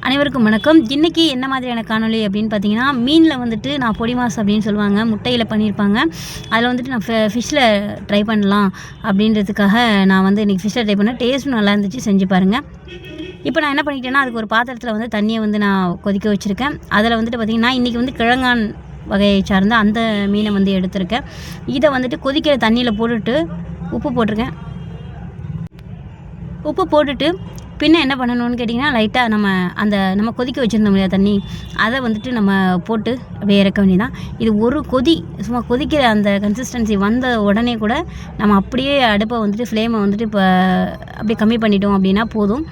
அனைவருக்கும் வணக்கம். இன்றைக்கி என்ன மாதிரியான காணொளி அப்படின்னு பார்த்தீங்கன்னா, மீனில் வந்துட்டு நான் பொடி மாஸ் அப்படின்னு சொல்லுவாங்க, முட்டையில் பண்ணியிருப்பாங்க. அதில் வந்துட்டு நான் ஃபிஷ்ஷில் ட்ரை பண்ணலாம் அப்படின்றதுக்காக நான் வந்து இன்றைக்கி ஃபிஷ்ஷில் ட்ரை பண்ணேன். டேஸ்ட்டும் நல்லா இருந்துச்சு, செஞ்சு பாருங்கள். இப்போ நான் என்ன பண்ணிட்டேன்னா, அதுக்கு ஒரு பாத்திரத்தில் வந்து தண்ணியை வந்து நான் கொதிக்க வச்சுருக்கேன். அதில் வந்துட்டு பார்த்திங்கன்னா, இன்றைக்கி வந்து கிழங்கான் வகையை சார்ந்த அந்த மீனை வந்து எடுத்திருக்கேன். இதை வந்துட்டு கொதிக்கிற தண்ணியில் போட்டுட்டு உப்பு போட்டிருக்கேன். உப்பு போட்டுட்டு பின்ன என்ன பண்ணணும்னு கேட்டிங்கன்னா, லைட்டாக நம்ம கொதிக்க வச்சுருந்தோம் இல்லையா தண்ணி, அதை வந்துட்டு நம்ம போட்டு அப்படியே இறக்க வேண்டியதான். இது ஒரு சும்மா கொதிக்கிற அந்த கன்சிஸ்டன்சி வந்த உடனே கூட நம்ம அப்படியே அடுப்பை வந்துட்டு ஃப்ளேமை வந்துட்டு இப்போ அப்படியே கம்மி பண்ணிட்டோம் அப்படின்னா போதும்.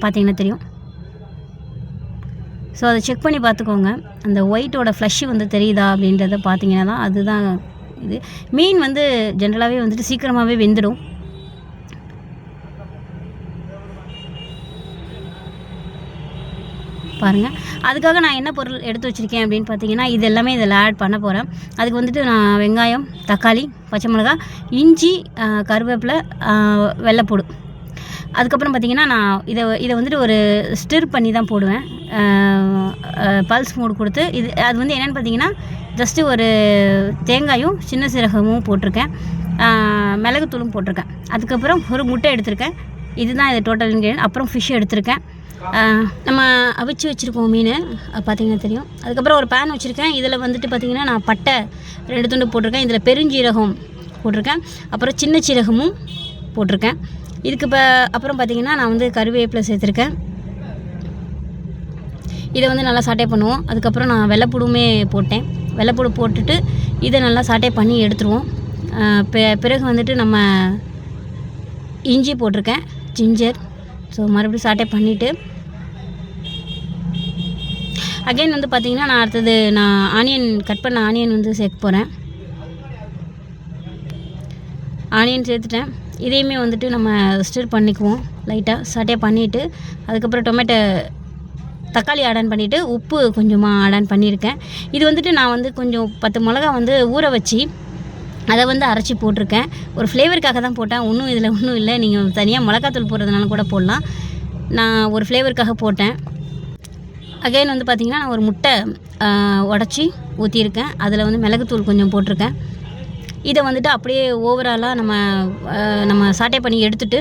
பார்த்திங்கன்னா தெரியும். ஸோ அதை செக் பண்ணி பார்த்துக்கோங்க. அந்த ஒயிட்டோட ஃப்ளஷ்ஷு வந்து தெரியுதா அப்படின்றத பார்த்திங்கன்னா தான் அதுதான் இது. மீன் வந்து ஜென்ரலாகவே வந்துட்டு சீக்கிரமாகவே வெந்துடும். பாருங்கள், அதுக்காக நான் என்ன பொருள் எடுத்து வச்சுருக்கேன் அப்படின்னு பார்த்தீங்கன்னா, இது எல்லாமே இதில் ஆட் பண்ண போகிறேன். அதுக்கு வந்துட்டு நான் வெங்காயம், தக்காளி, பச்சை மிளகாய், இஞ்சி, கருவேப்பிலை, வெள்ளைப்பூடு. அதுக்கப்புறம் பார்த்திங்கன்னா, நான் இதை வந்துட்டு ஒரு ஸ்டிர் பண்ணி தான் போடுவேன். பல்ஸ் மூடு கொடுத்து அது வந்து என்னென்னு பார்த்தீங்கன்னா, ஜஸ்ட்டு ஒரு தேங்காயும் சின்ன சீரகமும் போட்டிருக்கேன், மிளகுத்தூளும் போட்டிருக்கேன். அதுக்கப்புறம் ஒரு முட்டை எடுத்திருக்கேன். இதுதான் இது டோட்டல் இன்க்ரீடியன்ட். அப்புறம் ஃபிஷ் எடுத்திருக்கேன். நம்ம அவிச்சு வச்சுருக்கோம் மீன், பார்த்திங்கன்னா தெரியும். அதுக்கப்புறம் ஒரு பேன் வச்சுருக்கேன். இதில் வந்துட்டு பார்த்திங்கன்னா, நான் பட்டை 2 துண்டு போட்டிருக்கேன். இதில் பெருஞ்சீரகம் போட்டிருக்கேன். அப்புறம் சின்ன சீரகமும் போட்டிருக்கேன். இதுக்கு அப்புறம் பார்த்திங்கன்னா, நான் வந்து கருவேப்பிலை சேர்த்துருக்கேன். இதை வந்து நல்லா சாட்டே பண்ணுவோம். அதுக்கப்புறம் நான் வெள்ளைப்பூடுமே போட்டேன். வெள்ளைப்பூடு போட்டுட்டு இதை நல்லா சாட்டே பண்ணி எடுத்துருவோம். பிறகு வந்துட்டு நம்ம இஞ்சி போட்டிருக்கேன், ஜிஞ்சர். ஸோ மறுபடியும் சாட்டே பண்ணிவிட்டு அகைன் வந்து பார்த்திங்கன்னா, நான் அடுத்தது கட் பண்ண ஆனியன் வந்து சேர்க்க போகிறேன். ஆனியன் சேர்த்துட்டேன். இதையுமே வந்துட்டு நம்ம ஸ்டிர் பண்ணிக்குவோம் லைட்டாக சாட்டே பண்ணிவிட்டு. அதுக்கப்புறம் தக்காளி ஆட் பண்ணிவிட்டு உப்பு கொஞ்சமாக ஆட் பண்ணியிருக்கேன். இது வந்துட்டு நான் வந்து கொஞ்சம் 10 மிளகா வந்து ஊற வச்சு அதை வந்து அரைச்சி போட்டிருக்கேன். ஒரு ஃப்ளேவருக்காக தான் போட்டேன். இதில் ஒன்றும் இல்லை. நீங்கள் தனியாக மிளகாத்தூள் போடுறதுனால கூட போடலாம். நான் ஒரு ஃப்ளேவருக்காக போட்டேன். அகைன் வந்து பார்த்திங்கன்னா, நான் ஒரு முட்டை உடச்சி ஊற்றியிருக்கேன். அதில் வந்து மிளகுத்தூள் கொஞ்சம் போட்டிருக்கேன். இதை வந்துட்டு அப்படியே ஓவராலாக நம்ம சாட்டே பண்ணி எடுத்துகிட்டு,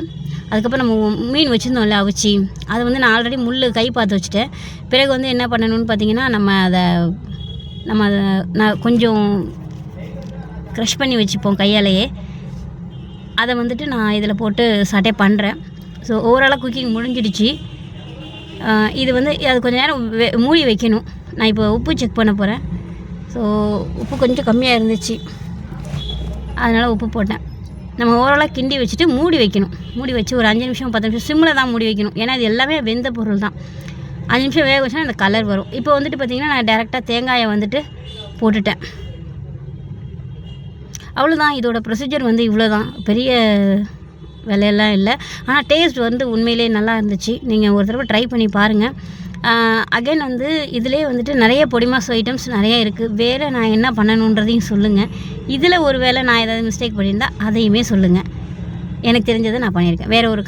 அதுக்கப்புறம் நம்ம மீன் வச்சுருந்தோம்ல அவிச்சி, அதை வந்து நான் ஆல்ரெடி கை பார்த்து வச்சுட்டேன். பிறகு வந்து என்ன பண்ணணும்னு பார்த்திங்கன்னா, நான் கொஞ்சம் க்ரஷ் பண்ணி வச்சுப்போம் கையாலேயே. அதை வந்துட்டு நான் இதில் போட்டு சாட்டே பண்ணுறேன். ஸோ ஓவராலாக குக்கிங் முடிஞ்சிடுச்சு. இது வந்து அது கொஞ்சம் நேரம் மூடி வைக்கணும். நான் இப்போ உப்பு செக் பண்ண போகிறேன். ஸோ உப்பு கொஞ்சம் கம்மியாக இருந்துச்சு, அதனால் உப்பு போட்டேன். நம்ம ஓவராலாக கிண்டி வச்சுட்டு மூடி வைக்கணும். மூடி வச்சு ஒரு 5 நிமிஷம் 10 நிமிஷம் சிம்மில் தான் மூடி வைக்கணும். ஏன்னா இது எல்லாமே வெந்த பொருள் தான். 5 நிமிஷம் வேக வச்சுன்னா அந்த கலர் வரும். இப்போ வந்துட்டு பார்த்திங்கன்னா, நான் டேரெக்டாக தேங்காயை வந்துட்டு போட்டுட்டேன். அவ்வளோதான். இதோட ப்ரொசீஜர் வந்து இவ்வளோ தான். பெரிய விலையெல்லாம் இல்லை. ஆனால் டேஸ்ட் வந்து உண்மையிலே நல்லா இருந்துச்சு. நீங்கள் ஒரு தடவை ட்ரை பண்ணி பாருங்கள். அகைன் வந்து இதிலே வந்துட்டு நிறைய பொடி மாஸ் ஐட்டம்ஸ் நிறைய இருக்குது. வேறு நான் என்ன பண்ணணுன்றதையும் சொல்லுங்கள். இதில் ஒரு வேளை நான் ஏதாவது மிஸ்டேக் பண்ணியிருந்தால் அதையுமே சொல்லுங்கள். எனக்கு தெரிஞ்சதை நான் பண்ணியிருக்கேன். வேறு ஒரு